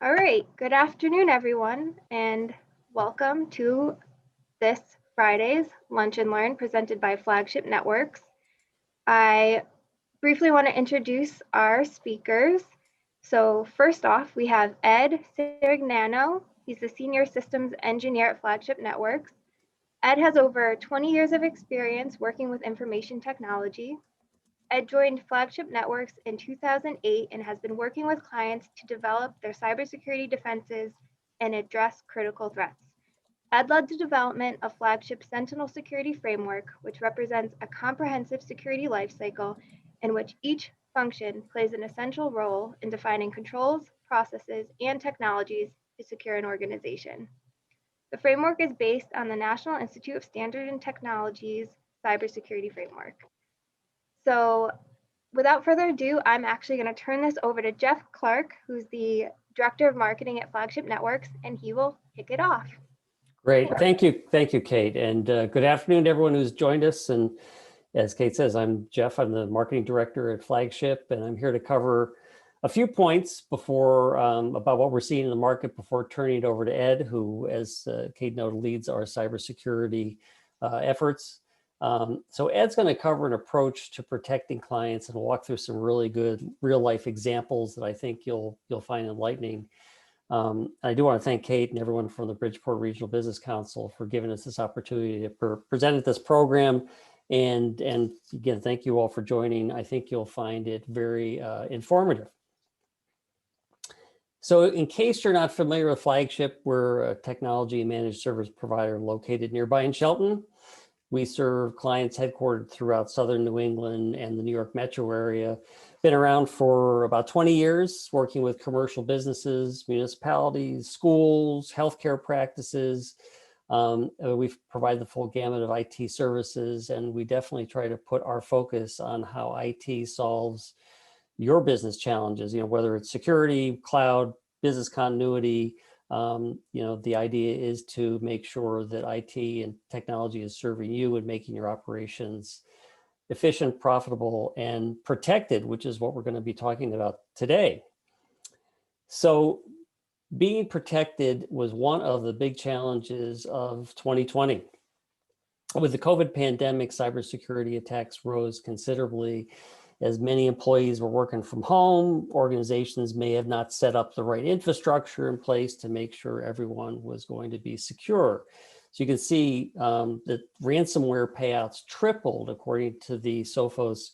All right, good afternoon, everyone, and welcome to this Friday's Lunch and Learn presented by Flagship Networks. I briefly want to introduce our speakers. So first off, we have Ed Sirignano. He's the Senior Systems Engineer at Flagship Networks. Ed has over 20 years of experience working with information technology. Ed joined Flagship Networks in 2008 and has been working with clients to develop their cybersecurity defenses and address critical threats. Ed led the development of Flagship Sentinel Security Framework, which represents a comprehensive security lifecycle in which each function plays an essential role in defining controls, processes, and technologies to secure an organization. The framework is based on the National Institute of Standards and Technology's Cybersecurity Framework. So without further ado, I'm actually going to turn this over to Jeff Clark, who's the Director of Marketing at Flagship Networks, and he will kick it off. Great. Thank you, Kate. And good afternoon to everyone who's joined us. And as Kate says, I'm Jeff. I'm the Marketing Director at Flagship, and I'm here to cover a few points before about what we're seeing in the market before turning it over to Ed, who, as Kate noted, leads our cybersecurity efforts. So Ed's going to cover an approach to protecting clients and walk through some really good real-life examples that I think you'll find enlightening. I do want to thank Kate and everyone from the Bridgeport Regional Business Council for giving us this opportunity to present at this program. And again, thank you all for joining. I think you'll find it very informative. So in case you're not familiar with Flagship, we're a technology and managed service provider located nearby in Shelton. We serve clients headquartered throughout Southern New England and the New York metro area. Been around for about 20 years, working with commercial businesses, municipalities, schools, healthcare practices. We've provided the full gamut of IT services, and we definitely try to put our focus on how IT solves your business challenges, whether it's security, cloud, business continuity. The idea is to make sure that IT and technology is serving you and making your operations efficient, profitable, and protected, which is what we're going to be talking about today. So being protected was one of the big challenges of 2020. With the COVID pandemic, cybersecurity attacks rose considerably. As many employees were working from home, organizations may have not set up the right infrastructure in place to make sure everyone was going to be secure. So you can see that ransomware payouts tripled according to the Sophos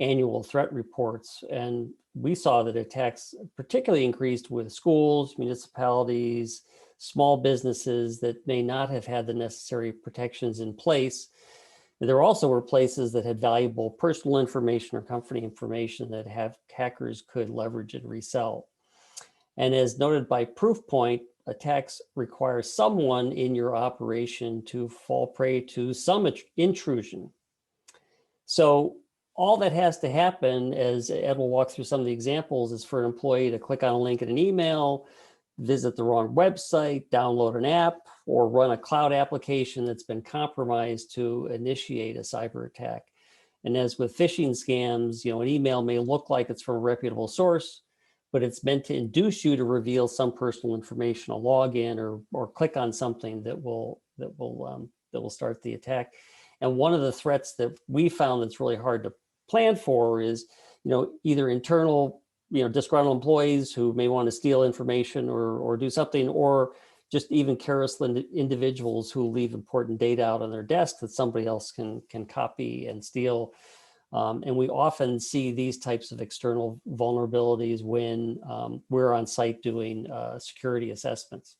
annual threat reports. And we saw that attacks particularly increased with schools, municipalities, small businesses that may not have had the necessary protections in place. There also were places that had valuable personal information or company information that hackers could leverage and resell. And as noted by Proofpoint, attacks require someone in your operation to fall prey to some intrusion. So all that has to happen, as Ed will walk through some of the examples, is for an employee to click on a link in an email, visit the wrong website, download an app, or run a cloud application that's been compromised to initiate a cyber attack. And as with phishing scams, an email may look like it's from a reputable source, but it's meant to induce you to reveal some personal information, a login, or click on something that will start the attack. And one of the threats that we found that's really hard to plan for is, either internal disgruntled employees who may want to steal information or do something, or just even careless individuals who leave important data out on their desk that somebody else can copy and steal. And we often see these types of external vulnerabilities when we're on site doing security assessments.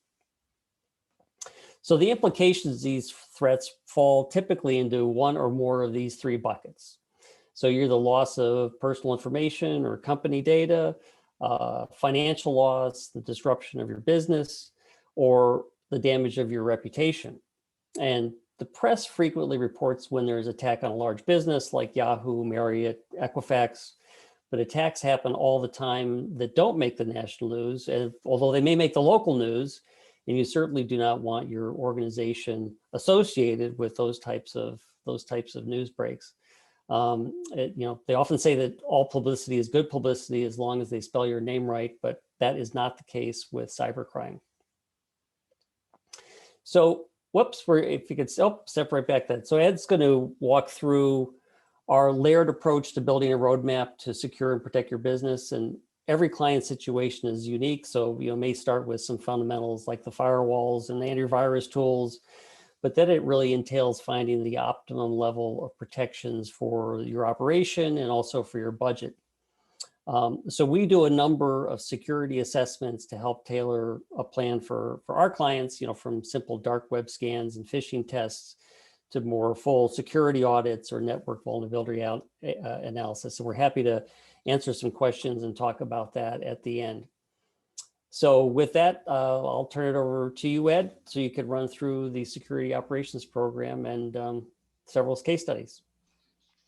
So the implications of these threats fall typically into one or more of these three buckets. So you're the loss of personal information or company data, financial loss, the disruption of your business, or the damage of your reputation. And the press frequently reports when there's an attack on a large business like Yahoo, Marriott, Equifax, but attacks happen all the time that don't make the national news, and although they may make the local news, and you certainly do not want your organization associated with those types of news breaks. They often say that all publicity is good publicity as long as they spell your name right, but that is not the case with cybercrime. So, whoops, if you could step right back then. So Ed's going to walk through our layered approach to building a roadmap to secure and protect your business. And every client situation is unique. So, may start with some fundamentals like the firewalls and the antivirus tools, but then it really entails finding the optimum level of protections for your operation and also for your budget. So we do a number of security assessments to help tailor a plan for our clients, from simple dark web scans and phishing tests to more full security audits or network vulnerability analysis. So we're happy to answer some questions and talk about that at the end. So with that, I'll turn it over to you, Ed, so you could run through the security operations program and several case studies.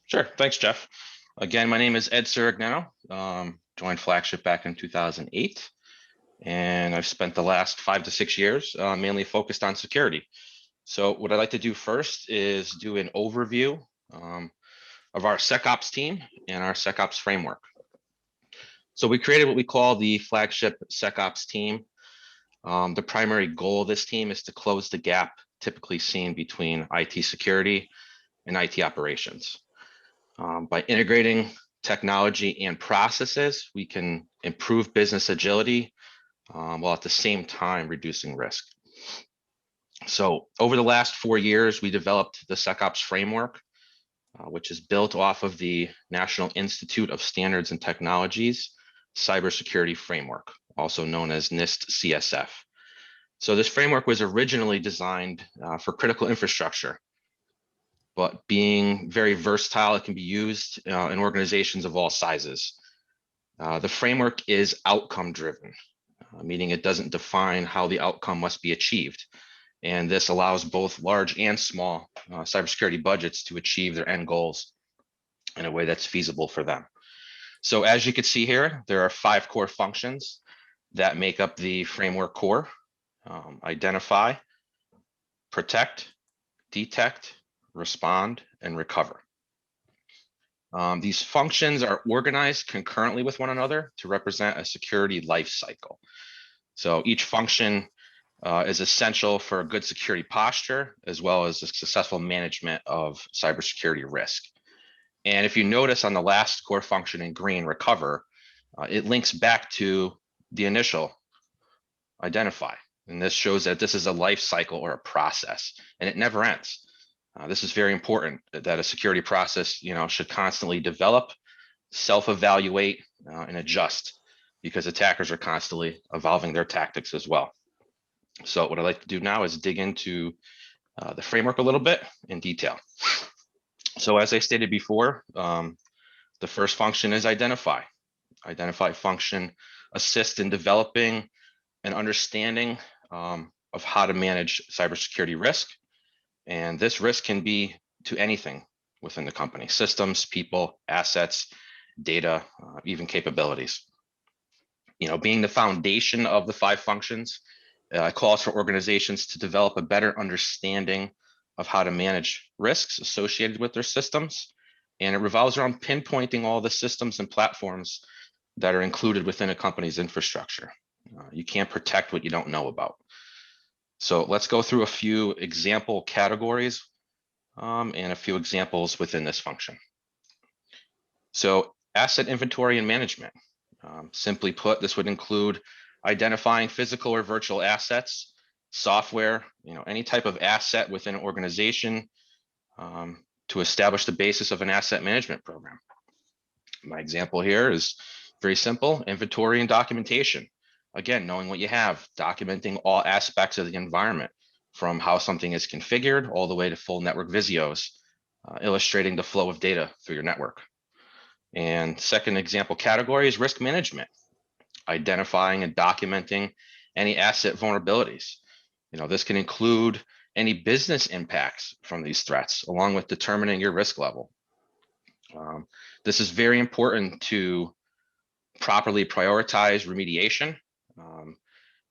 Sure, thanks, Jeff. Again, my name is Ed Surignano. Joined Flagship back in 2008, and I've spent the last 5 to 6 years mainly focused on security. So what I'd like to do first is do an overview of our Secops team and our Secops framework. So we created what we call the Flagship Secops team. The primary goal of this team is to close the gap typically seen between IT security and IT operations. By integrating technology and processes, we can improve business agility while at the same time reducing risk. So over the last 4 years, we developed the Secops Framework, which is built off of the National Institute of Standards and Technologies Cybersecurity Framework, also known as NIST CSF. So this framework was originally designed for critical infrastructure, but being very versatile, it can be used in organizations of all sizes. The framework is outcome driven, meaning it doesn't define how the outcome must be achieved. And this allows both large and small cybersecurity budgets to achieve their end goals in a way that's feasible for them. So as you can see here, there are 5 core functions that make up the framework core: identify, protect, detect, respond, and recover. These functions are organized concurrently with one another to represent a security life cycle. So each function is essential for a good security posture, as well as the successful management of cybersecurity risk. And if you notice on the last core function in green, recover, it links back to the initial identify. And this shows that this is a life cycle or a process, and it never ends. This is very important, that a security process, should constantly develop, self-evaluate, and adjust, because attackers are constantly evolving their tactics as well. So what I'd like to do now is dig into the framework a little bit in detail. So as I stated before, the first function is identify. Identify function assists in developing an understanding of how to manage cybersecurity risk. And this risk can be to anything within the company: systems, people, assets, data, even capabilities. Being the foundation of the 5 functions, it calls for organizations to develop a better understanding of how to manage risks associated with their systems. And it revolves around pinpointing all the systems and platforms that are included within a company's infrastructure. You can't protect what you don't know about. So let's go through a few example categories and a few examples within this function. So asset inventory and management. Simply put, this would include identifying physical or virtual assets, software, any type of asset within an organization to establish the basis of an asset management program. My example here is very simple: inventory and documentation. Again, knowing what you have, documenting all aspects of the environment, from how something is configured all the way to full network visios, illustrating the flow of data through your network. And second example category is risk management, identifying and documenting any asset vulnerabilities. This can include any business impacts from these threats, along with determining your risk level. This is very important to properly prioritize remediation,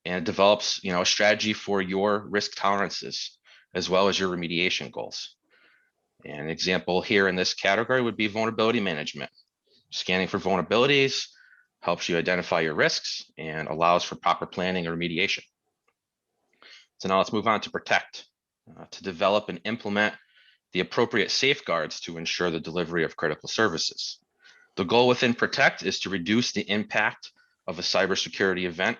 and it develops, a strategy for your risk tolerances as well as your remediation goals. And an example here in this category would be vulnerability management, scanning for vulnerabilities, helps you identify your risks, and allows for proper planning and remediation. So now let's move on to protect, to develop and implement the appropriate safeguards to ensure the delivery of critical services. The goal within protect is to reduce the impact of a cybersecurity event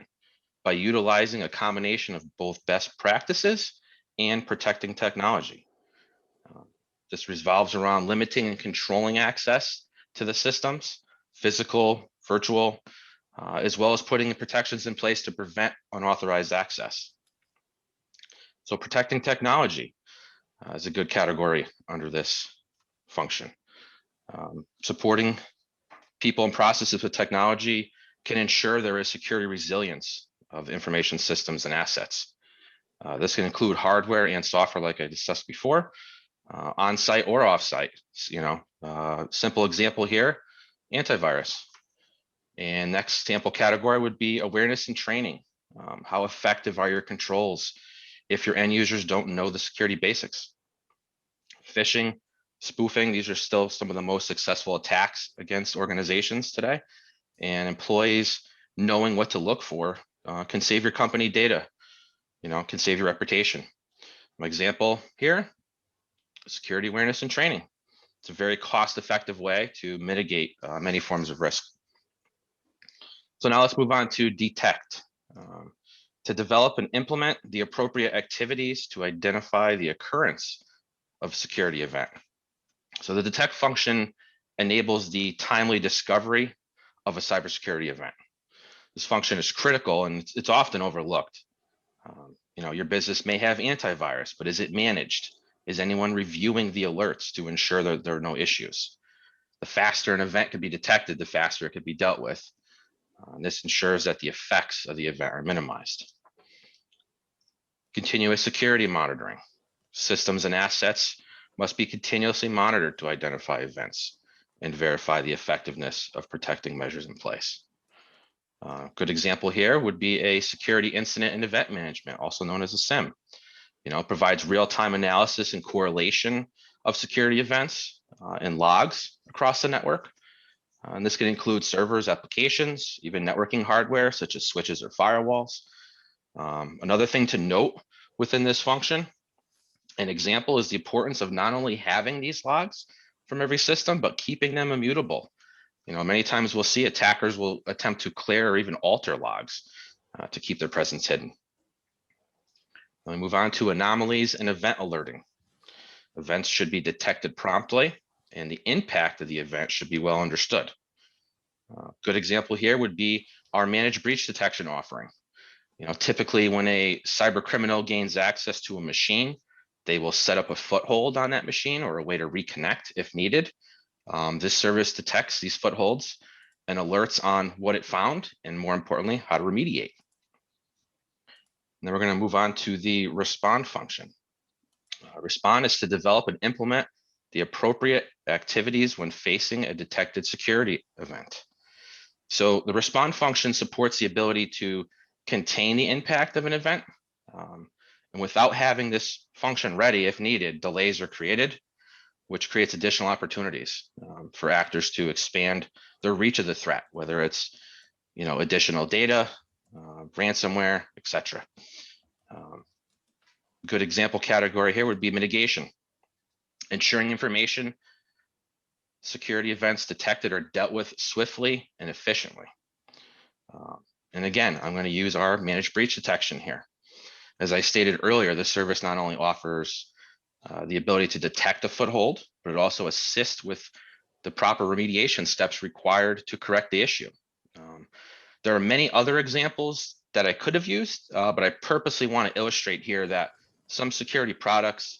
by utilizing a combination of both best practices and protecting technology. This revolves around limiting and controlling access to the systems, physical, virtual, as well as putting protections in place to prevent unauthorized access. So protecting technology is a good category under this function. Supporting people and processes with technology can ensure there is security resilience of information systems and assets. This can include hardware and software, like I discussed before, on-site or off-site. Simple example here, antivirus. And next sample category would be awareness and training. How effective are your controls if your end users don't know the security basics? Phishing, spoofing, these are still some of the most successful attacks against organizations today. And employees knowing what to look for can save your company data, can save your reputation. My example here, security awareness and training. It's a very cost-effective way to mitigate many forms of risk. So now let's move on to detect. To develop and implement the appropriate activities to identify the occurrence of a security event. So the detect function enables the timely discovery of a cybersecurity event. This function is critical and it's often overlooked. Your business may have antivirus, but is it managed? Is anyone reviewing the alerts to ensure that there are no issues? The faster an event can be detected, the faster it could be dealt with. This ensures that the effects of the event are minimized. Continuous security monitoring. Systems and assets must be continuously monitored to identify events and verify the effectiveness of protecting measures in place. Good example here would be a security incident and event management, also known as a SIM. It provides real-time analysis and correlation of security events and logs across the network. And this can include servers, applications, even networking hardware such as switches or firewalls. Another thing to note within this function, an example is the importance of not only having these logs from every system, but keeping them immutable. Many times we'll see attackers will attempt to clear or even alter logs to keep their presence hidden. Let me move on to anomalies and event alerting. Events should be detected promptly, and the impact of the event should be well understood. Good example here would be our managed breach detection offering. Typically when a cyber criminal gains access to a machine, they will set up a foothold on that machine or a way to reconnect if needed. This service detects these footholds and alerts on what it found, and more importantly, how to remediate. And then we're going to move on to the respond function. Respond is to develop and implement the appropriate activities when facing a detected security event. So the respond function supports the ability to contain the impact of an event. And without having this function ready, if needed, delays are created, which creates additional opportunities for actors to expand their reach of the threat, whether it's additional data, ransomware, etc. Good example category here would be mitigation, ensuring information security events detected are dealt with swiftly and efficiently. And again, I'm going to use our managed breach detection here. As I stated earlier, this service not only offers the ability to detect a foothold, but it also assists with the proper remediation steps required to correct the issue. There are many other examples that I could have used, but I purposely want to illustrate here that some security products,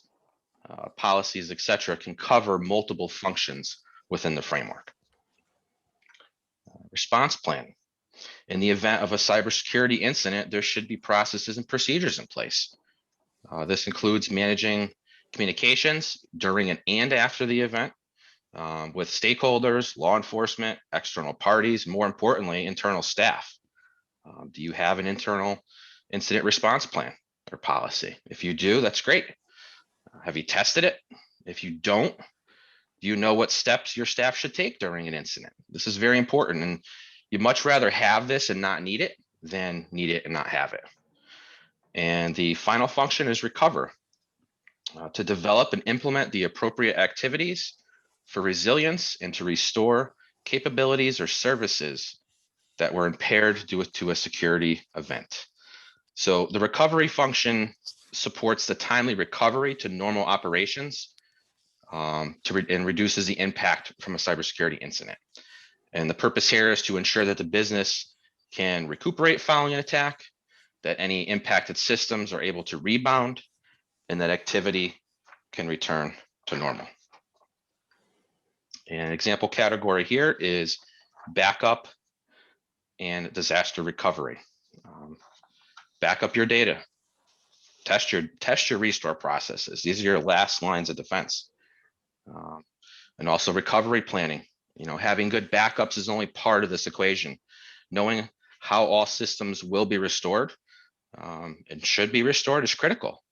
policies, etc., can cover multiple functions within the framework. Response plan. In the event of a cybersecurity incident, there should be processes and procedures in place. This includes managing communications during and after the event with stakeholders, law enforcement, external parties, more importantly, internal staff. Do you have an internal incident response plan or policy? If you do, that's great. Have you tested it? If you don't, do you know what steps your staff should take during an incident? This is very important. And You'd much rather have this and not need it than need it and not have it. And the final function is recover, to develop and implement the appropriate activities for resilience and to restore capabilities or services that were impaired due to a security event. So the recovery function supports the timely recovery to normal operations and reduces the impact from a cybersecurity incident. And the purpose here is to ensure that the business can recuperate following an attack, that any impacted systems are able to rebound, and that activity can return to normal. An example category here is backup and disaster recovery. Back up your data, test your restore processes. These are your last lines of defense. And also recovery planning. Having good backups is only part of this equation. Knowing how all systems will be restored and should be restored is critical.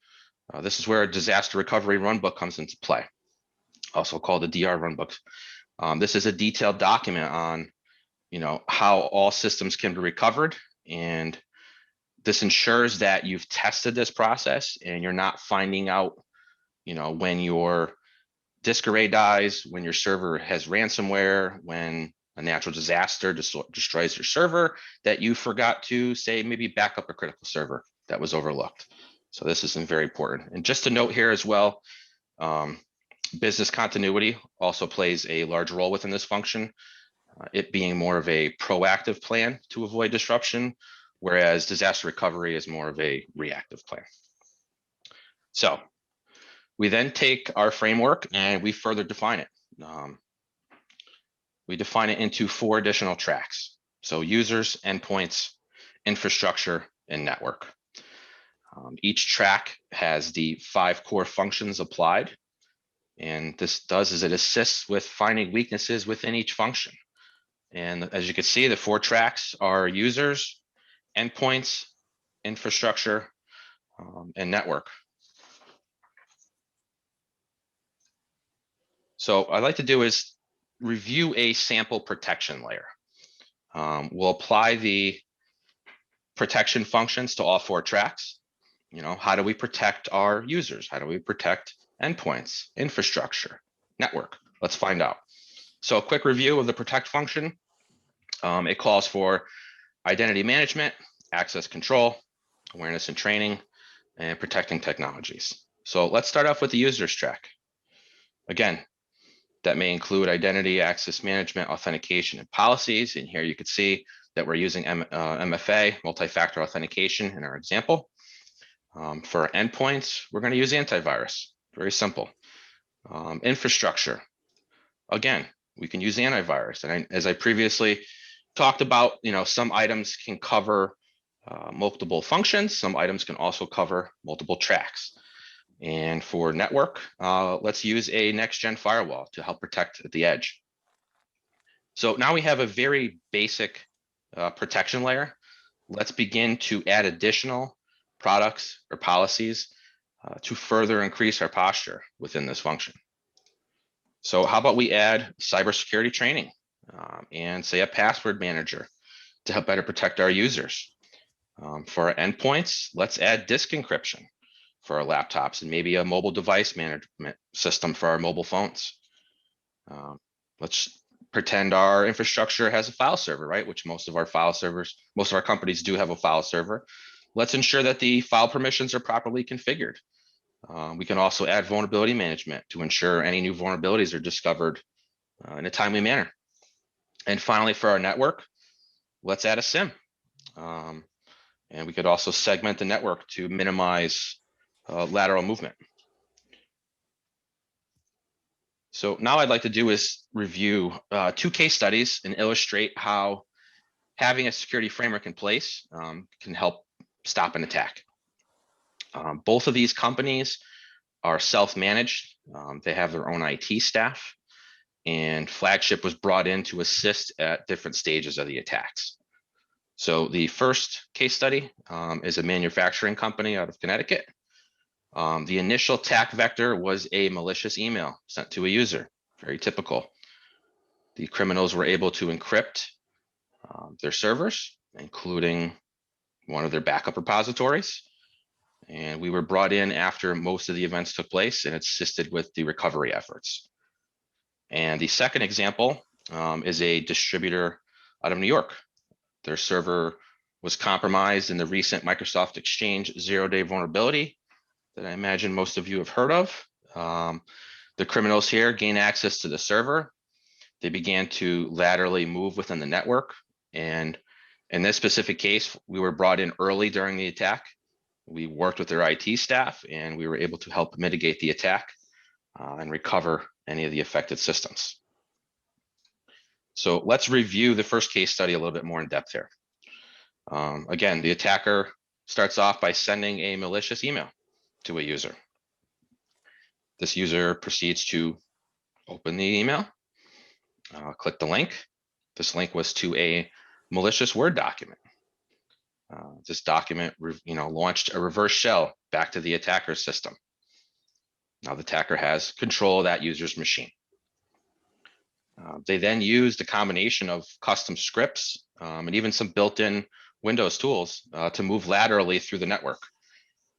This is where a disaster recovery runbook comes into play, also called the DR runbook. This is a detailed document on, how all systems can be recovered, and this ensures that you've tested this process and you're not finding out, when your disk array dies, when your server has ransomware, when a natural disaster destroys your server, that you forgot to say maybe back up a critical server that was overlooked. So this is very important. And just to note here as well, business continuity also plays a large role within this function, it being more of a proactive plan to avoid disruption, whereas disaster recovery is more of a reactive plan. So we then take our framework and we further define it. We define it into 4 additional tracks. So users, endpoints, infrastructure, and network. Each track has the 5 core functions applied. And this does is it assists with finding weaknesses within each function. And as you can see, the 4 tracks are users, endpoints, infrastructure, and network. So what I'd like to do is review a sample protection layer. We'll apply the protection functions to all 4 tracks. How do we protect our users? How do we protect endpoints, infrastructure, network? Let's find out. So a quick review of the protect function. It calls for identity management, access control, awareness and training, and protecting technologies. So let's start off with the users track. Again, that may include identity, access management, authentication, and policies. And here you can see that we're using MFA, multi-factor authentication in our example. For our endpoints, we're going to use antivirus. Very simple. Infrastructure. Again, we can use antivirus. And as I previously talked about, some items can cover multiple functions. Some items can also cover multiple tracks. And for network, let's use a next-gen firewall to help protect at the edge. So now we have a very basic protection layer. Let's begin to add additional products or policies to further increase our posture within this function. So how about we add cybersecurity training and say a password manager to help better protect our users. For our endpoints, let's add disk encryption for our laptops and maybe a mobile device management system for our mobile phones. Let's pretend our infrastructure has a file server, right? Which most of our companies do have a file server. Let's ensure that the file permissions are properly configured. We can also add vulnerability management to ensure any new vulnerabilities are discovered in a timely manner. And finally, for our network, let's add a SIM. And we could also segment the network to minimize lateral movement. So now I'd like to do is review 2 case studies and illustrate how having a security framework in place can help stop an attack. Both of these companies are self-managed. They have their own IT staff, and Flagship was brought in to assist at different stages of the attacks. So the first case study is a manufacturing company out of Connecticut. The initial attack vector was a malicious email sent to a user, very typical. The criminals were able to encrypt their servers, including one of their backup repositories. And we were brought in after most of the events took place and assisted with the recovery efforts. And the second example is a distributor out of New York. Their server was compromised in the recent Microsoft Exchange zero-day vulnerability that I imagine most of you have heard of. The criminals here gained access to the server. They began to laterally move within the network. And in this specific case, we were brought in early during the attack. We worked with their IT staff and we were able to help mitigate the attack and recover any of the affected systems. So let's review the first case study a little bit more in depth here. Again, the attacker starts off by sending a malicious email to a user. This user proceeds to open the email, click the link. This link was to a malicious Word document. This document, launched a reverse shell back to the attacker's system. Now the attacker has control of that user's machine. They then used a combination of custom scripts and even some built-in Windows tools to move laterally through the network.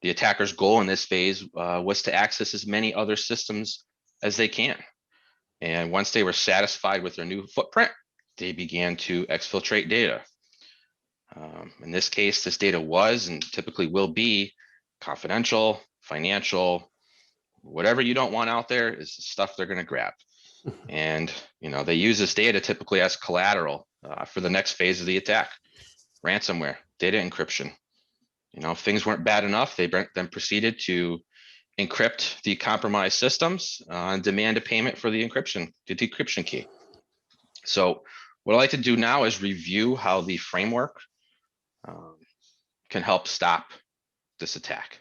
The attacker's goal in this phase was to access as many other systems as they can. And once they were satisfied with their new footprint, they began to exfiltrate data. In this case, this data was and typically will be confidential, financial, whatever you don't want out there is the stuff they're going to grab. And they use this data typically as collateral for the next phase of the attack. Ransomware, data encryption. If things weren't bad enough, they then proceeded to encrypt the compromised systems and demand a payment for the encryption, the decryption key. So what I'd like to do now is review how the framework can help stop this attack.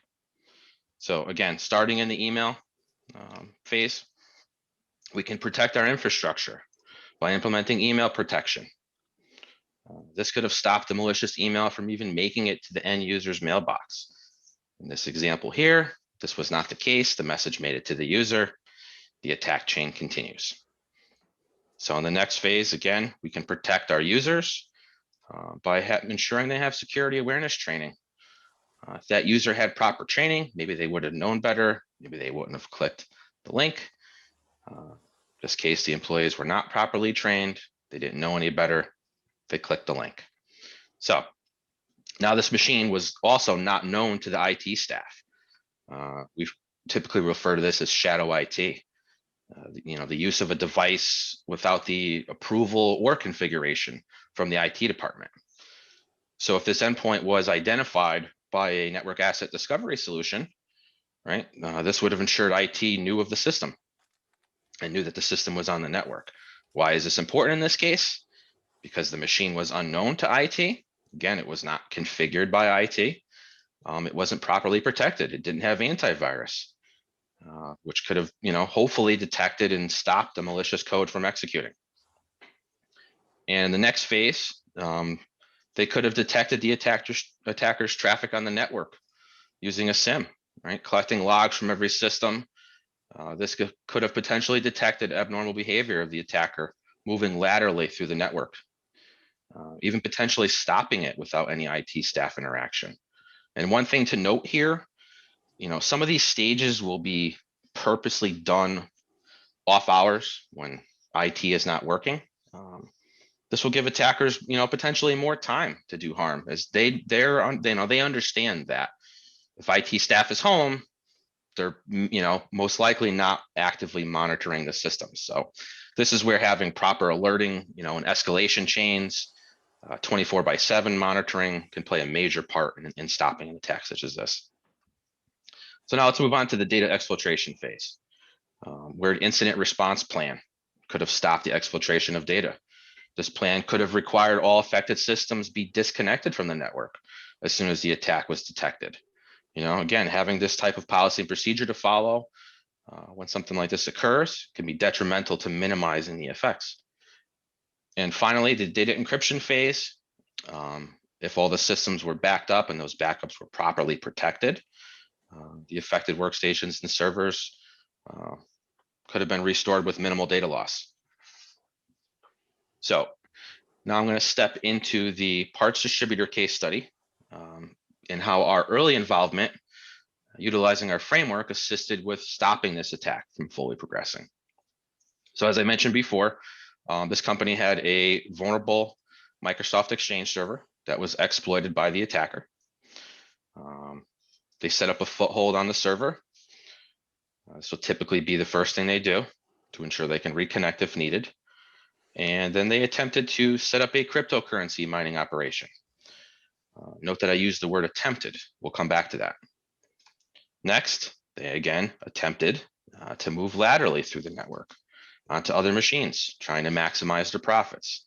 So again, starting in the email phase, we can protect our infrastructure by implementing email protection. This could have stopped the malicious email from even making it to the end user's mailbox. In this example here, this was not the case. The message made it to the user. The attack chain continues. So in the next phase, again, we can protect our users by ensuring they have security awareness training. If that user had proper training, maybe they would have known better. Maybe they wouldn't have clicked the link. In this case, the employees were not properly trained. They didn't know any better. They clicked the link. So now this machine was also not known to the IT staff. We typically refer to this as shadow IT. The use of a device without the approval or configuration from the IT department. So if this endpoint was identified by a network asset discovery solution, right, this would have ensured IT knew of the system and knew that the system was on the network. Why is this important in this case? Because the machine was unknown to IT. Again, it was not configured by IT. It wasn't properly protected. It didn't have antivirus, which could have, hopefully detected and stopped the malicious code from executing. And the next phase, they could have detected the attacker's traffic on the network using a SIM, right? Collecting logs from every system. This could have potentially detected abnormal behavior of the attacker moving laterally through the network, even potentially stopping it without any IT staff interaction. And one thing to note here, some of these stages will be purposely done off hours when IT is not working. This will give attackers, potentially more time to do harm, as they understand that if IT staff is home, they're, most likely not actively monitoring the system. So this is where having proper alerting, and escalation chains, 24/7 monitoring can play a major part in stopping an attack such as this. So now let's move on to the data exfiltration phase, where an incident response plan could have stopped the exfiltration of data. This plan could have required all affected systems be disconnected from the network as soon as the attack was detected. Again, having this type of policy and procedure to follow when something like this occurs can be detrimental to minimizing the effects. And finally, the data encryption phase, if all the systems were backed up and those backups were properly protected, the affected workstations and servers could have been restored with minimal data loss. So Now I'm going to step into the parts distributor case study and how our early involvement utilizing our framework assisted with stopping this attack from fully progressing. So as I mentioned before, this company had a vulnerable Microsoft Exchange server that was exploited by the attacker. They set up a foothold on the server. This will typically be the first thing they do to ensure they can reconnect if needed. And then they attempted to set up a cryptocurrency mining operation. Note that I used the word attempted. We'll come back to that. Next, they again attempted to move laterally through the network onto other machines, trying to maximize their profits.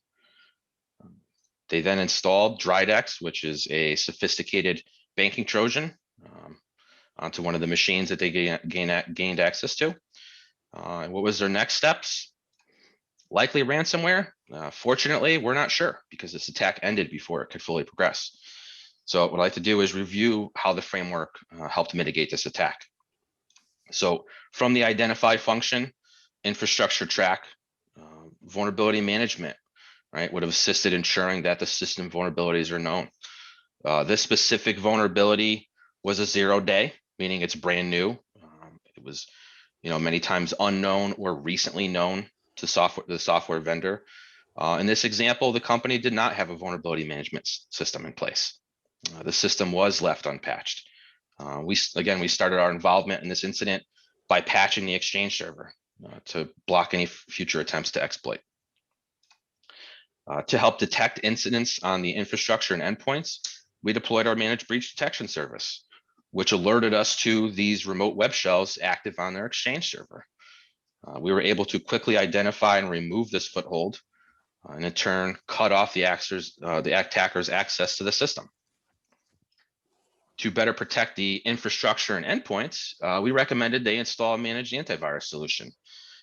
They then installed Dridex, which is a sophisticated banking Trojan, onto one of the machines that they gained access to. And what was their next steps? Likely ransomware. Fortunately, we're not sure because this attack ended before it could fully progress. So what I'd like to do is review how the framework helped mitigate this attack. So from the identify function, infrastructure track, vulnerability management, right, would have assisted ensuring that the system vulnerabilities are known. This specific vulnerability was a 0-day, meaning it's brand new. It was, many times unknown or recently known to the software vendor. In this example, the company did not have a vulnerability management system in place. The system was left unpatched. We started our involvement in this incident by patching the Exchange server to block any future attempts to exploit. To help detect incidents on the infrastructure and endpoints, we deployed our managed breach detection service, which alerted us to these remote web shells active on their Exchange server. We were able to quickly identify and remove this foothold, and in turn, cut off the attacker's access to the system. To better protect the infrastructure and endpoints, we recommended they install a managed antivirus solution.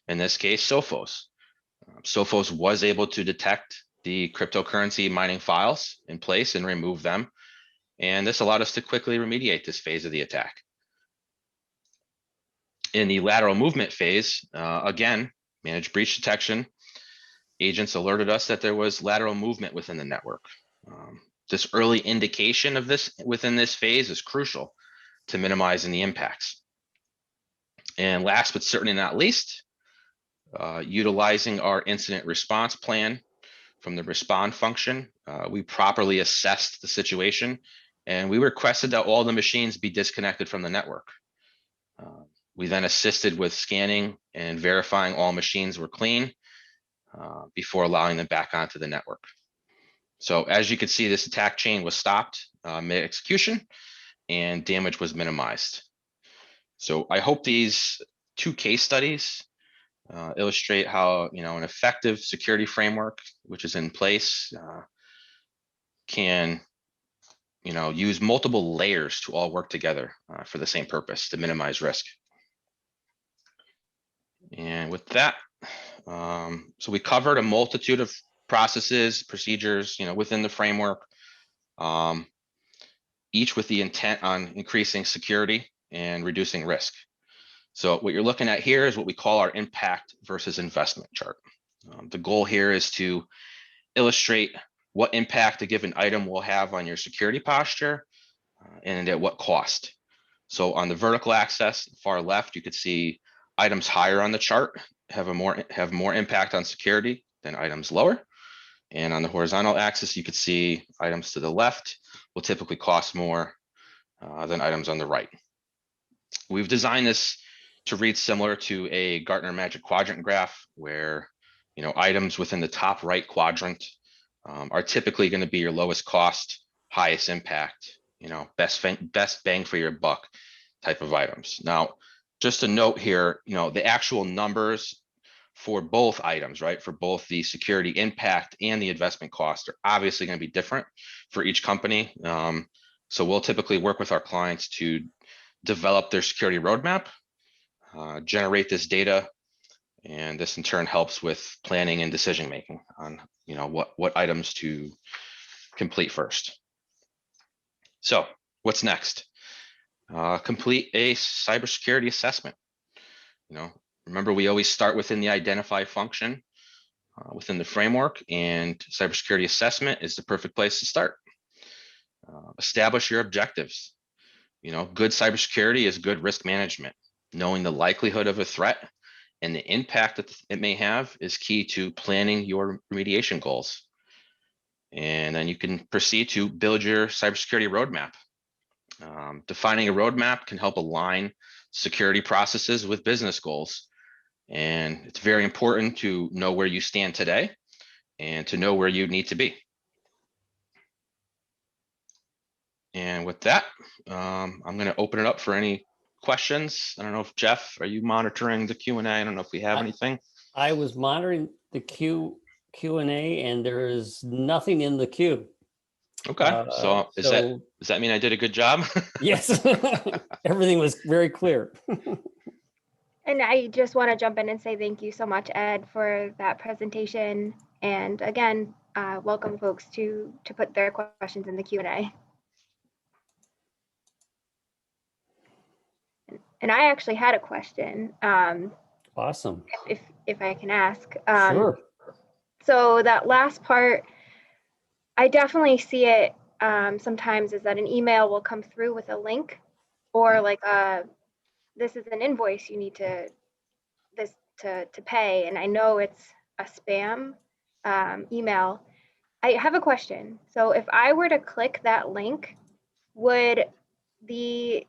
In this case, Sophos. Sophos was able to detect the cryptocurrency mining files in place and remove them. And this allowed us to quickly remediate this phase of the attack. In the lateral movement phase, again, managed breach detection, agents alerted us that there was lateral movement within the network. This early indication of this within this phase is crucial to minimizing the impacts. And last but certainly not least, utilizing our incident response plan from the respond function, we properly assessed the situation and we requested that all the machines be disconnected from the network. We then assisted with scanning and verifying all machines were clean before allowing them back onto the network. So as you can see, this attack chain was stopped mid-execution and damage was minimized. So I hope these two case studies illustrate how an effective security framework, which is in place, can use multiple layers to all work together for the same purpose, to minimize risk. And with that, so we covered a multitude of processes, procedures, within the framework, each with the intent on increasing security and reducing risk. So what you're looking at here is what we call our impact versus investment chart. The goal here is to illustrate what impact a given item will have on your security posture and at what cost. So on the vertical axis, far left, you could see items higher on the chart have more impact on security than items lower. And on the horizontal axis, you could see items to the left will typically cost more than items on the right. We've designed this to read similar to a Gartner Magic Quadrant graph, where items within the top right quadrant are typically going to be your lowest cost, highest impact, best bang for your buck type of items. Now, just a note here, the actual numbers for both items, right, for both the security impact and the investment cost are obviously going to be different for each company. So we'll typically work with our clients to develop their security roadmap, generate this data, and this in turn helps with planning and decision making on what items to complete first. So what's next? Complete a cybersecurity assessment. Remember, we always start within the identify function. within the framework, and cybersecurity assessment is the perfect place to start. Establish your objectives. Good cybersecurity is good risk management. Knowing the likelihood of a threat and the impact that it may have is key to planning your remediation goals. And then you can proceed to build your cybersecurity roadmap. Defining a roadmap can help align security processes with business goals. And it's very important to know where you stand today and to know where you need to be. And with that, I'm going to open it up for any questions. I don't know if Jeff, are you monitoring the Q&A? I don't know if we have anything. I was monitoring the Q&A, and there is nothing in the queue. Okay, so does that mean I did a good job? Yes, everything was very clear. And I just want to jump in and say thank you so much, Ed, for that presentation. And again, welcome folks to put their questions in the Q&A. And I actually had a question. Awesome. If I can ask. Sure. So that last part, I definitely see it sometimes, is that an email will come through with a link, or like this is an invoice you need to pay, and I know it's a spam email. I have a question. So if I were to click that link, would the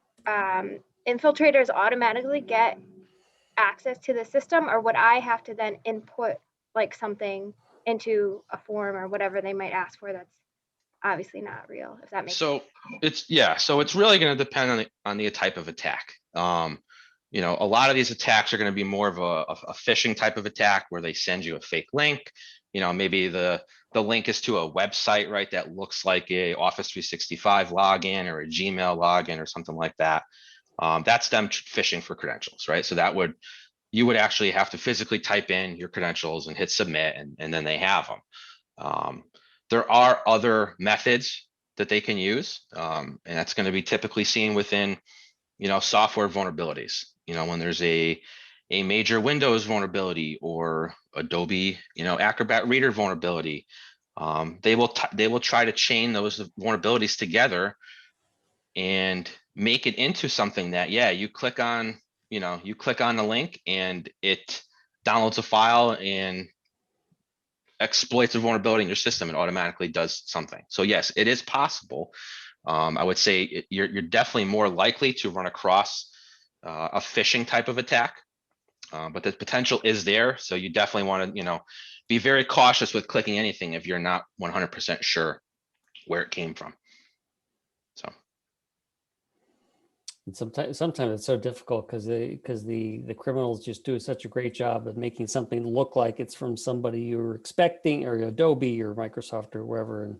infiltrators automatically get access to the system, or would I have to then input like something into a form or whatever they might ask for that's obviously not real, if that makes sense? So it's really going to depend on the type of attack. A lot of these attacks are going to be more of a phishing type of attack where they send you a fake link. Maybe the link is to a website, right, that looks like a Office 365 login or a Gmail login or something like that. That's them phishing for credentials, right? So you would actually have to physically type in your credentials and hit submit, and then they have them. There are other methods that they can use, and that's going to be typically seen within, software vulnerabilities. When there's a major Windows vulnerability or Adobe, Acrobat Reader vulnerability, they will try to chain those vulnerabilities together and make it into something that, you click on the link and it downloads a file and exploits a vulnerability in your system and automatically does something. So yes, it is possible. I would say you're definitely more likely to run across a phishing type of attack, but the potential is there. So you definitely want to, be very cautious with clicking anything if you're not 100% sure where it came from. So. And sometimes it's so difficult because the criminals just do such a great job of making something look like it's from somebody you're expecting, or Adobe or Microsoft or wherever,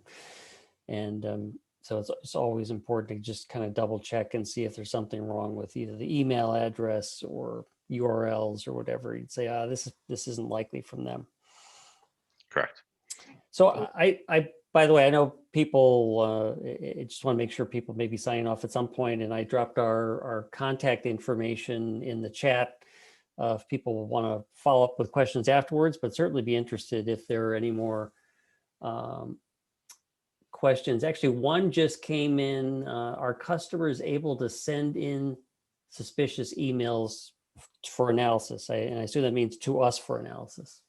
and so it's always important to just kind of double check and see if there's something wrong with either the email address or URLs or whatever. You'd say, this isn't likely from them. Correct. So I by the way, I know people, I just want to make sure people may be signing off at some point, and I dropped our contact information in the chat if people want to follow up with questions afterwards, but certainly be interested if there are any more questions. Actually, one just came in. Are customers able to send in suspicious emails for analysis? And I assume that means to us for analysis.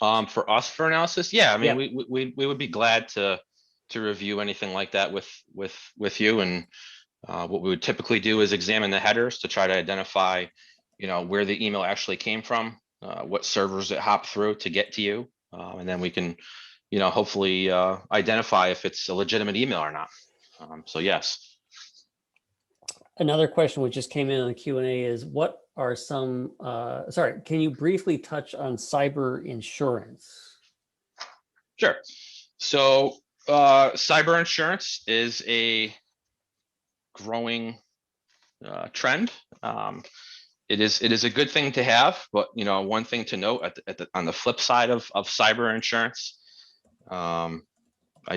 For us for analysis, yeah. I mean, we would be glad to review anything like that with you. And what we would typically do is examine the headers to try to identify, where the email actually came from, what servers it hopped through to get to you, and then we can, hopefully identify if it's a legitimate email or not. So yes. Another question which just came in on the Q&A is, what are some, can you briefly touch on cyber insurance? Sure. So cyber insurance is a growing trend. It is a good thing to have, but one thing to note on the flip side of cyber insurance, I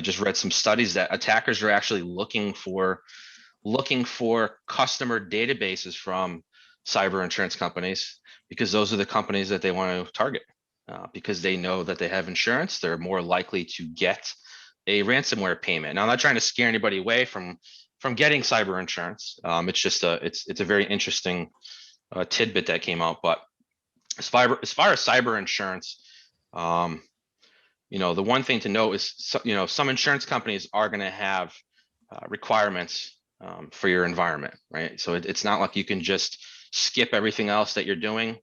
just read some studies that attackers are actually looking for customer databases from cyber insurance companies, because those are the companies that they want to target. because they know that they have insurance. They're more likely to get a ransomware payment. Now, I'm not trying to scare anybody away from getting cyber insurance. It's just it's a very interesting tidbit that came out. But as far as cyber insurance, the one thing to note is, some insurance companies are going to have requirements for your environment, right? So it's not like you can just skip everything else that you're doing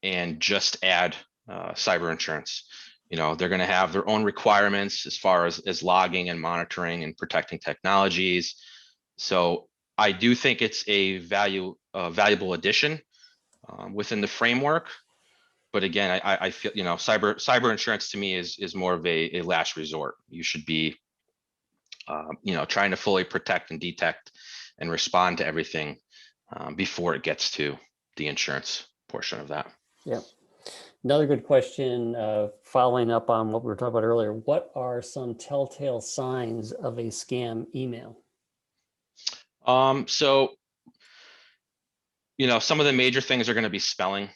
and just add cyber insurance. They're going to have their own requirements as far as logging and monitoring and protecting technologies. So I do think it's a valuable addition within the framework. But again, I feel, cyber insurance to me is more of a last resort. You should be, trying to fully protect and detect and respond to everything before it gets to the insurance portion of that. Yeah. Another good question, following up on what we were talking about earlier. What are some telltale signs of a scam email? So, some of the major things are going to be spelling.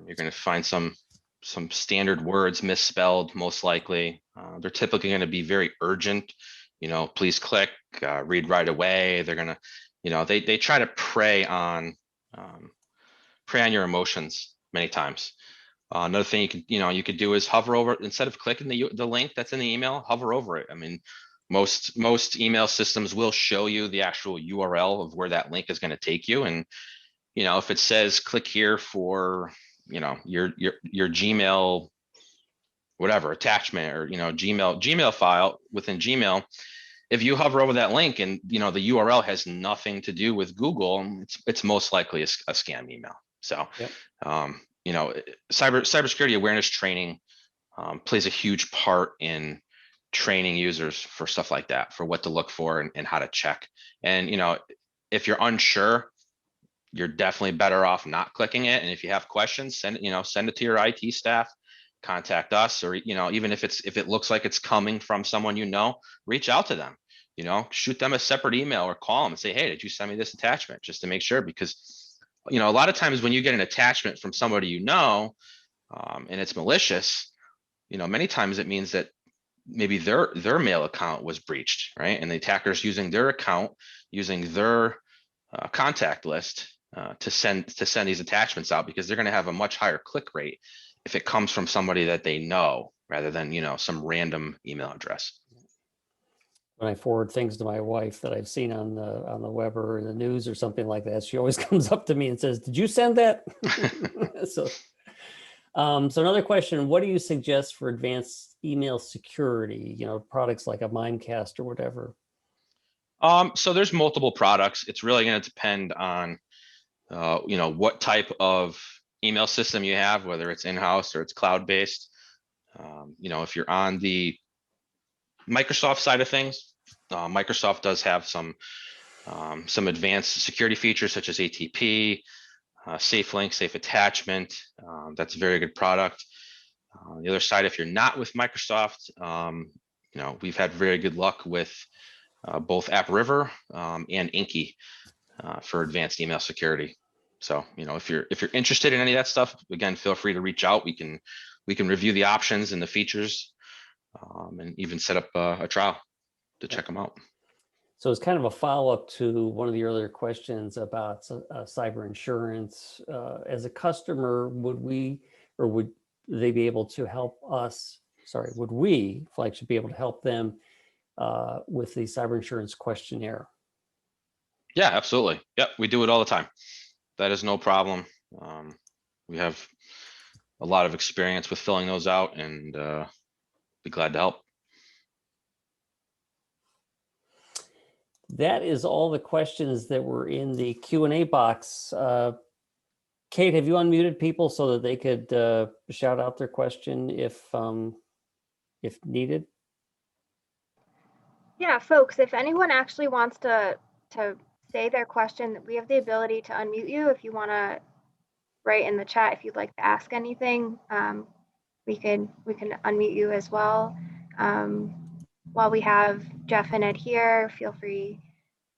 You're going to find some standard words misspelled, most likely. They're typically going to be very urgent. Please click, read right away. They're going to, they try to prey on your emotions many times. Another thing you could do is hover over, instead of clicking the link that's in the email, hover over it. I mean, most email systems will show you the actual URL of where that link is going to take you. And, if it says click here for, your Gmail, whatever attachment, or, Gmail file within Gmail, if you hover over that link and, the URL has nothing to do with Google, it's most likely a scam email. So, yep. Cybersecurity awareness training plays a huge part in training users for stuff like that, for what to look for and how to check. And, if you're unsure, you're definitely better off not clicking it. And if you have questions, send it to your IT staff, contact us, or, even if it looks like it's coming from someone, reach out to them, shoot them a separate email or call them and say, hey, did you send me this attachment, just to make sure. Because, a lot of times when you get an attachment from somebody, and it's malicious, many times it means that maybe their mail account was breached, right? And the attacker's using their account, using their contact list to send these attachments out, because they're going to have a much higher click rate if it comes from somebody that they know, rather than, some random email address. When I forward things to my wife that I've seen on the web or in the news or something like that, she always comes up to me and says, did you send that? So another question, what do you suggest for advanced email security, products like a Mimecast or whatever? So there's multiple products. It's really going to depend on, what type of email system you have, whether it's in-house or it's cloud-based. If you're on the Microsoft side of things, Microsoft does have some advanced security features such as ATP, safe link, safe attachment. That's a very good product. The other side, if you're not with Microsoft, we've had very good luck with both AppRiver and Inky for advanced email security. So, if you're interested in any of that stuff, again, feel free to reach out. We can review the options and the features, and even set up a trial to check them out. So it's kind of a follow-up to one of the earlier questions about cyber insurance. As a customer, would they be able to help us? Sorry, would we, Flagship, be able to help them with the cyber insurance questionnaire? Yeah, absolutely. Yep, we do it all the time. That is no problem. We have a lot of experience with filling those out, and be glad to help. That is all the questions that were in the Q&A box. Kate, have you unmuted people so that they could shout out their question if needed? Yeah, folks, if anyone actually wants to say their question, we have the ability to unmute you. If you want to write in the chat, if you'd like to ask anything, we can unmute you as well. While we have Jeff and Ed here, feel free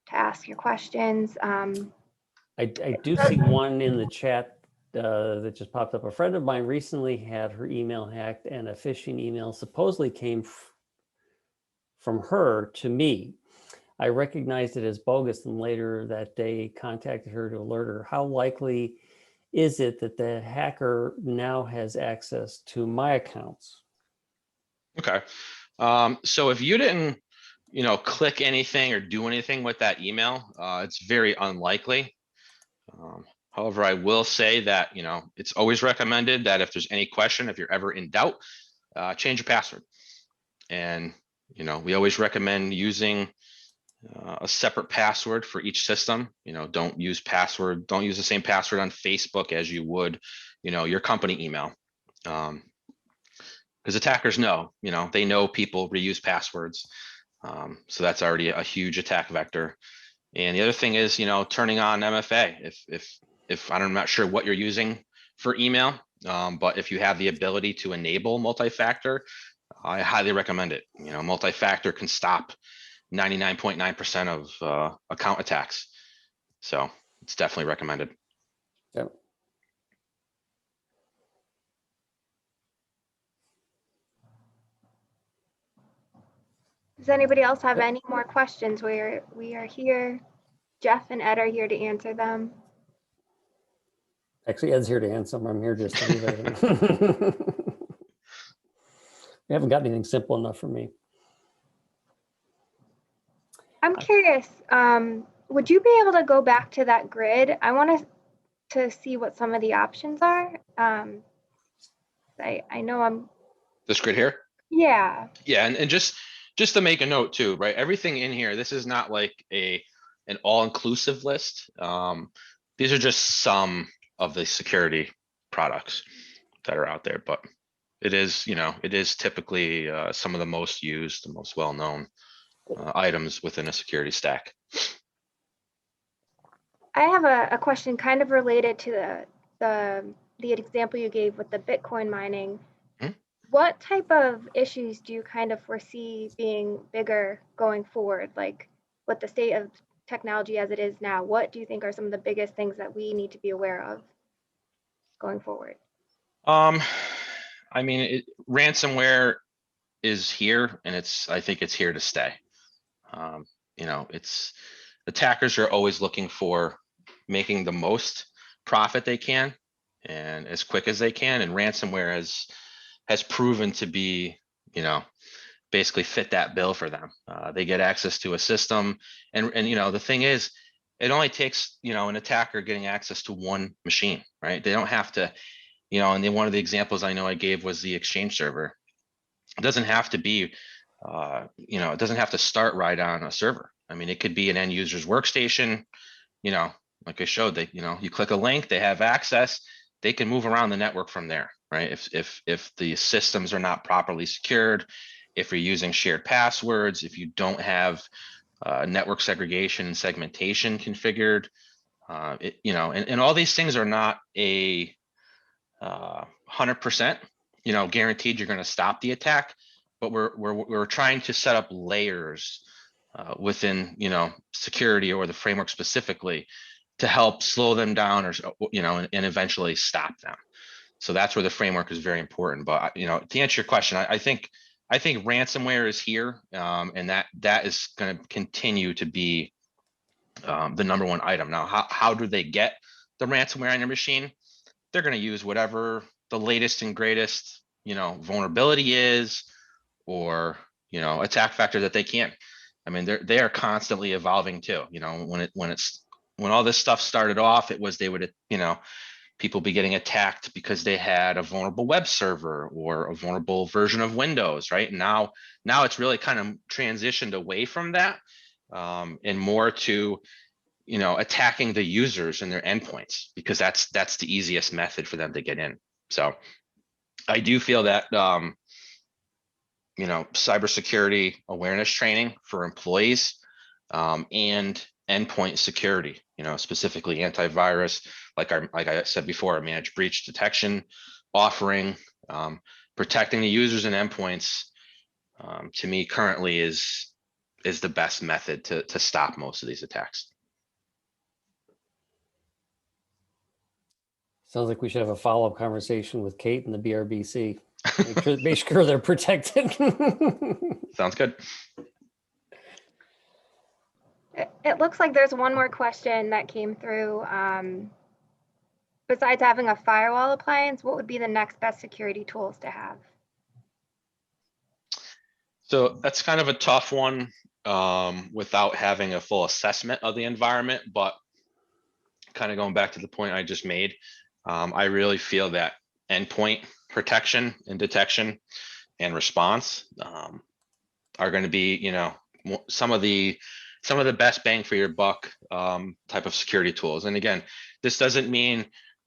to ask your questions. I do see one in the chat that just popped up. A friend of mine recently had her email hacked, and a phishing email supposedly came from her to me. I recognized it as bogus, and later that day contacted her to alert her. How likely is it that the hacker now has access to my accounts? Okay. So if you didn't, click anything or do anything with that email, it's very unlikely. However, I will say that, it's always recommended that if there's any question, if you're ever in doubt, change your password. And, we always recommend using a separate password for each system. Don't use the same password on Facebook as you would, your company email. Because attackers know, they know people reuse passwords. So that's already a huge attack vector. And the other thing is, turning on MFA. If I'm not sure what you're using for email, but if you have the ability to enable multi-factor, I highly recommend it. Multi-factor can stop 99.9% of account attacks. So it's definitely recommended. Yep. Does anybody else have any more questions? We are here. Jeff and Ed are here to answer them. Actually, Ed's here to answer them. I'm here just to relay them. We haven't got anything simple enough for me. I'm curious, would you be able to go back to that grid? I want to see what some of the options are. I know I'm. This grid here? Yeah. Yeah, and just to make a note too, right? Everything in here, this is not like an all-inclusive list. These are just some of the security products that are out there, but it is typically some of the most used, the most well-known items within a security stack. I have a question kind of related to the example you gave with the Bitcoin mining. What type of issues do you kind of foresee being bigger going forward? Like with the state of technology as it is now, what do you think are some of the biggest things that we need to be aware of going forward? I mean, ransomware is here, and I think it's here to stay. Attackers are always looking for making the most profit they can and as quick as they can, and ransomware has proven to be, basically fit that bill for them. They get access to a system, and the thing is, it only takes an attacker getting access to one machine, right? They don't have to, and then one of the examples I know I gave was the Exchange server. It doesn't have to be, it doesn't have to start right on a server. I mean, it could be an end user's workstation. Like I showed, that you click a link, they have access, they can move around the network from there, right? If the systems are not properly secured, if you're using shared passwords, if you don't have network segregation and segmentation configured, and all these things are not a 100%, guaranteed you're going to stop the attack, but we're trying to set up layers within security or the framework specifically to help slow them down, or and eventually stop them. So that's where the framework is very important. But to answer your question, I think ransomware is here, and that is going to continue to be the number one item. Now, how do they get the ransomware on your machine? They're going to use whatever the latest and greatest vulnerability is, or attack vector that they can. I mean, they are constantly evolving too. When all this stuff started off, it was they would people be getting attacked because they had a vulnerable web server or a vulnerable version of Windows, right? And now it's really kind of transitioned away from that, and more to attacking the users and their endpoints, because that's the easiest method for them to get in. So I do feel that cybersecurity awareness training for employees, and endpoint security, specifically antivirus, like I said before, a managed breach detection offering, protecting the users and endpoints, to me currently is the best method to stop most of these attacks. Sounds like we should have a follow-up conversation with Kate and the BRBC. Make sure they're protected. Sounds good. It looks like there's one more question that came through. Besides having a firewall appliance, what would be the next best security tools to have? So that's kind of a tough one without having a full assessment of the environment, but kind of going back to the point I just made, I really feel that endpoint protection and detection and response are going to be, you know, some of the best bang for your buck type of security tools. And again, this doesn't mean,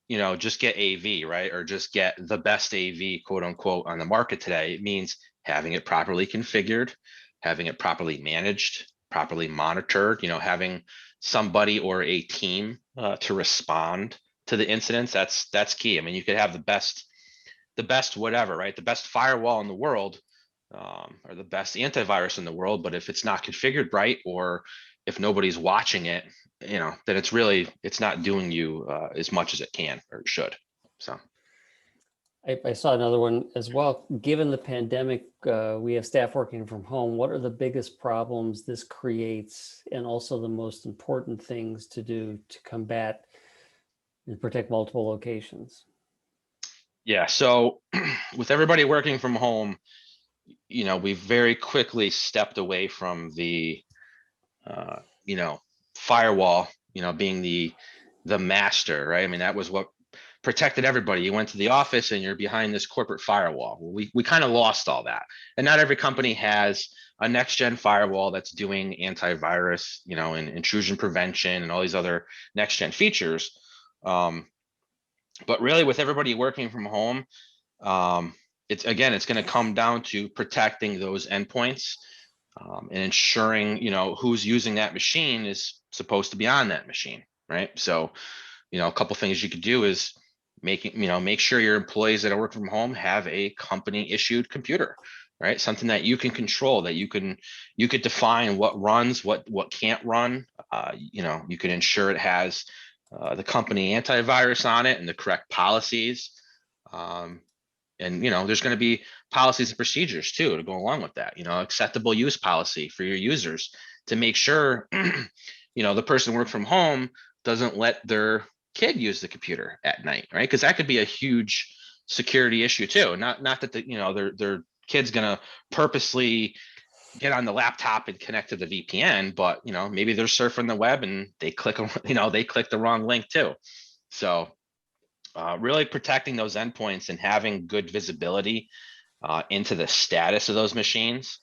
you know, just get AV, right? Or just get the best AV, quote unquote, on the market today. It means having it properly configured, having it properly managed, properly monitored, you know, having somebody or a team to respond to the incidents. That's key. I mean, you could have the best whatever, right? The best firewall in the world, or the best antivirus in the world, but if it's not configured right, or if nobody's watching it, you know, then it's not doing you as much as it can or should. So I saw another one as well. Given the pandemic, we have staff working from home. What are the biggest problems this creates, and also the most important things to do to combat and protect multiple locations? yeah, so with everybody working from home, you know, we very quickly stepped away from the you know, firewall, you know, being the master, right? I mean, that was what protected everybody. You went to the office and you're behind this corporate firewall. Well, we kind of lost all that. And not every company has a next gen firewall that's doing antivirus, you know, and intrusion prevention and all these other next gen features. But really, with everybody working from home, it's going to come down to protecting those endpoints and ensuring, you know, who's using that machine is supposed to be on that machine, right? So, you know, a couple things you could do is make sure your employees that are working from home have a company issued computer, right? Something that you can control, that you could define what runs, what can't run. You know, you can ensure it has the company antivirus on it and the correct policies. And, you know, there's going to be policies and procedures too to go along with that, you know, acceptable use policy for your users to make sure, you know, the person work from home doesn't let their kid use the computer at night, right? Because that could be a huge security issue too. Not that the, you know, their kid's going to purposely get on the laptop and connect to the VPN, but, you know, maybe they're surfing the web and they click the wrong link too. So really protecting those endpoints and having good visibility into the status of those machines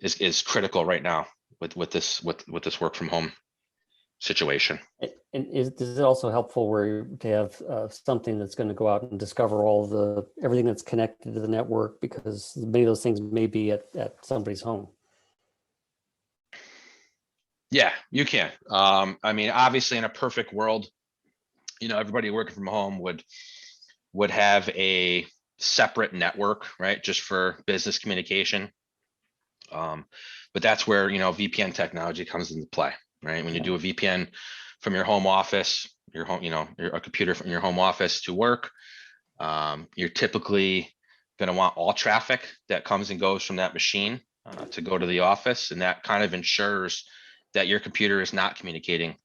is critical right now with this work from home situation. And is it also helpful to have something that's going to go out and discover everything that's connected to the network, because many of those things may be at somebody's home? Yeah, you can. I mean, obviously, in a perfect world, you know, everybody working from home would have a separate network, right? Just for business communication. But that's where, you know, VPN technology comes into play, right? When you do a VPN from your home office, a computer from your home office to work, you're typically going to want all traffic that comes and goes from that machine to go to the office. And that kind of ensures that your computer is not communicating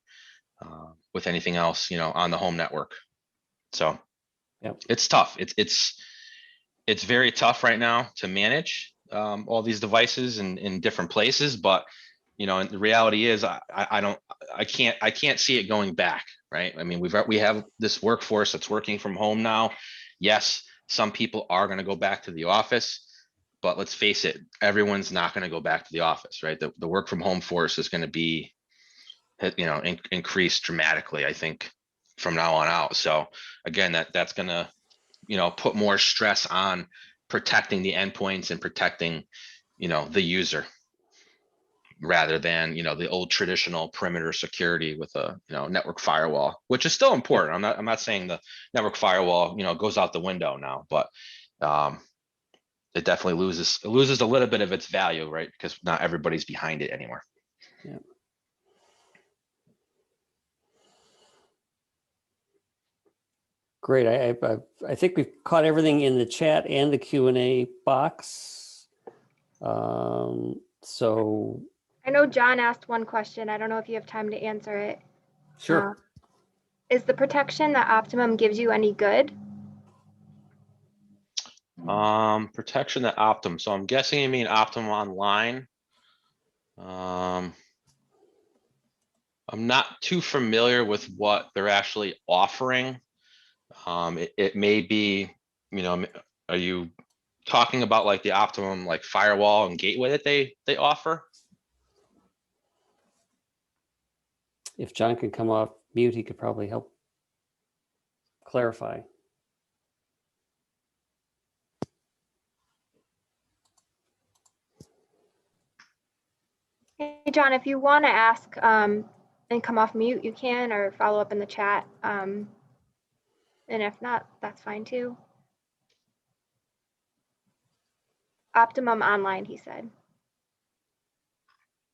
with anything else, you know, on the home network. So it's tough. It's very tough right now to manage all these devices in different places, but you know, and the reality is I can't see it going back, right? I mean, we have this workforce that's working from home now. Yes, some people are going to go back to the office, but let's face it, everyone's not going to go back to the office, right? The work from home force is going to be, you know, increased dramatically, I think, from now on out. So again, that's going to, you know, put more stress on protecting the endpoints and protecting, you know, the user, rather than, you know, the old traditional perimeter security with a, you know, network firewall, which is still important. I'm not saying the network firewall, you know, goes out the window now, but it definitely loses a little bit of its value, right? Because not everybody's behind it anymore. Yeah. Great. I think we've caught everything in the chat and the Q&A box. So I know John asked one question. I don't know if you have time to answer it. sure. Is the protection that Optimum gives you any good? Protection at Optum. So I'm guessing you mean Optum Online. I'm not too familiar with what they're actually offering. It may be, are you talking about like the Optimum like firewall and gateway that they offer? If John can come off mute, he could probably help clarify. Hey, John, if you want to ask and come off mute, you can, or follow up in the chat. And if not, that's fine too. Optimum Online, he said.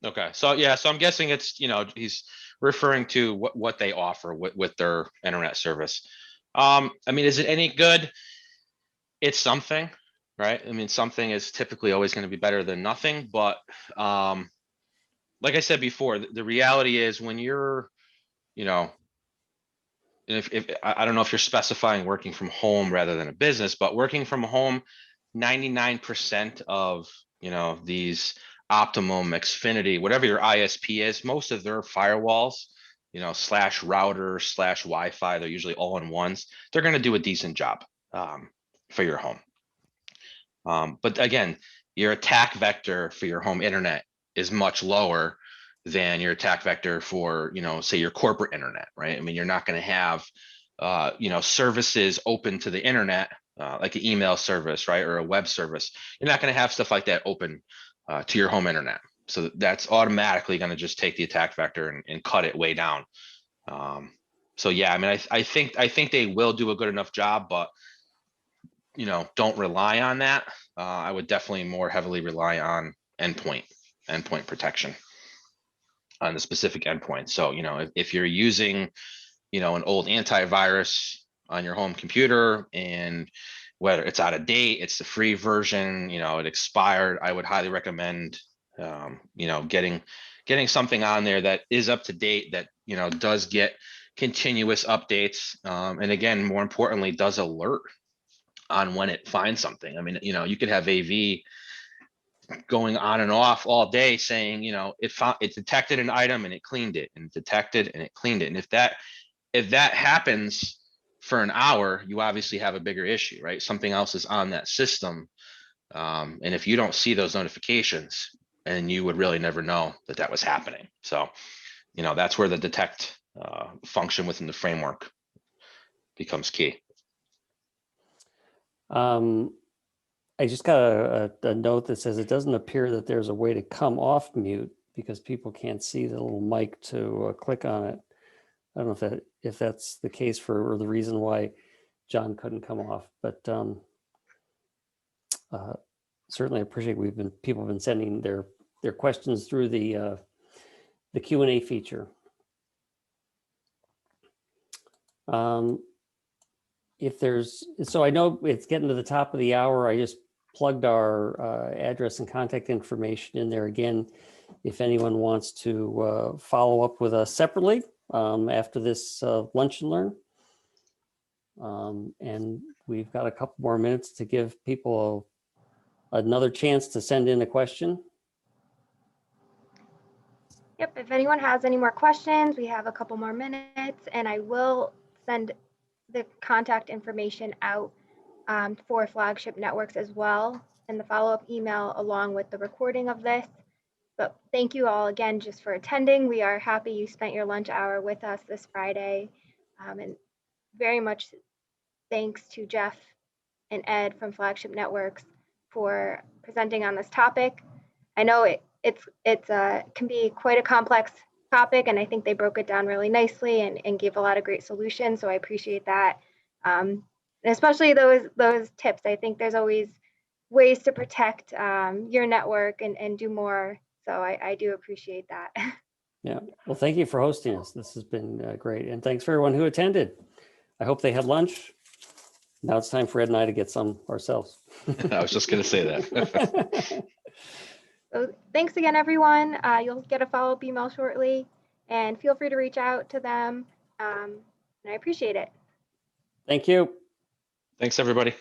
Okay, so yeah, so I'm guessing it's, he's referring to what they offer with their internet service. I mean, is it any good? It's something, right? I mean, something is typically always going to be better than nothing, but like I said before, the reality is when you're, if I don't know if you're specifying working from home rather than a business, but working from home, 99% of, these Optimum, Xfinity, whatever your ISP is, most of their firewalls, slash router slash Wi-Fi, they're usually all in ones. They're going to do a decent job for your home. But again, your attack vector for your home internet is much lower than your attack vector for, say your corporate internet, right? I mean, you're not going to have, services open to the internet, like an email service, right? Or a web service. You're not going to have stuff like that open to your home internet. So that's automatically going to just take the attack vector and cut it way down. So yeah, I mean, I think they will do a good enough job, but don't rely on that. I would definitely more heavily rely on endpoint protection on the specific endpoint. So, if you're using, an old antivirus on your home computer, and whether it's out of date, it's the free version, it expired, I would highly recommend, getting something on there that is up to date, that, does get continuous updates. And again, more importantly, does alert on when it finds something. I mean, you could have AV going on and off all day saying, it detected an item and it cleaned it, and detected and it cleaned it. And if that happens for an hour, you obviously have a bigger issue, right? Something else is on that system. And if you don't see those notifications, and you would really never know that was happening. So, that's where the detect function within the framework becomes key. I just got a note that says it doesn't appear that there's a way to come off mute because people can't see the little mic to click on it. I don't know if that's the case or the reason why John couldn't come off, but certainly appreciate people have been sending their questions through the Q&A feature. So I know it's getting to the top of the hour. I just plugged our address and contact information in there again. If anyone wants to follow up with us separately after this lunch and learn. And we've got a couple more minutes to give people another chance to send in a question. Yep, if anyone has any more questions, we have a couple more minutes, and I will send the contact information out for Flagship Networks as well, and the follow-up email along with the recording of this. But thank you all again just for attending. We are happy you spent your lunch hour with us this Friday. And very much thanks to Jeff and Ed from Flagship Networks for presenting on this topic. I know it can be quite a complex topic, and I think they broke it down really nicely and gave a lot of great solutions. So I appreciate that. And especially those tips. I think there's always ways to protect your network and do more. So I do appreciate that. Yeah, well, thank you for hosting us. This has been great. And thanks for everyone who attended. I hope they had lunch Now it's time for Ed and I to get some ourselves. I was just going to say that. So thanks again, everyone. You'll get a follow-up email shortly, and feel free to reach out to them. And I appreciate it. Thank you. Thanks, everybody.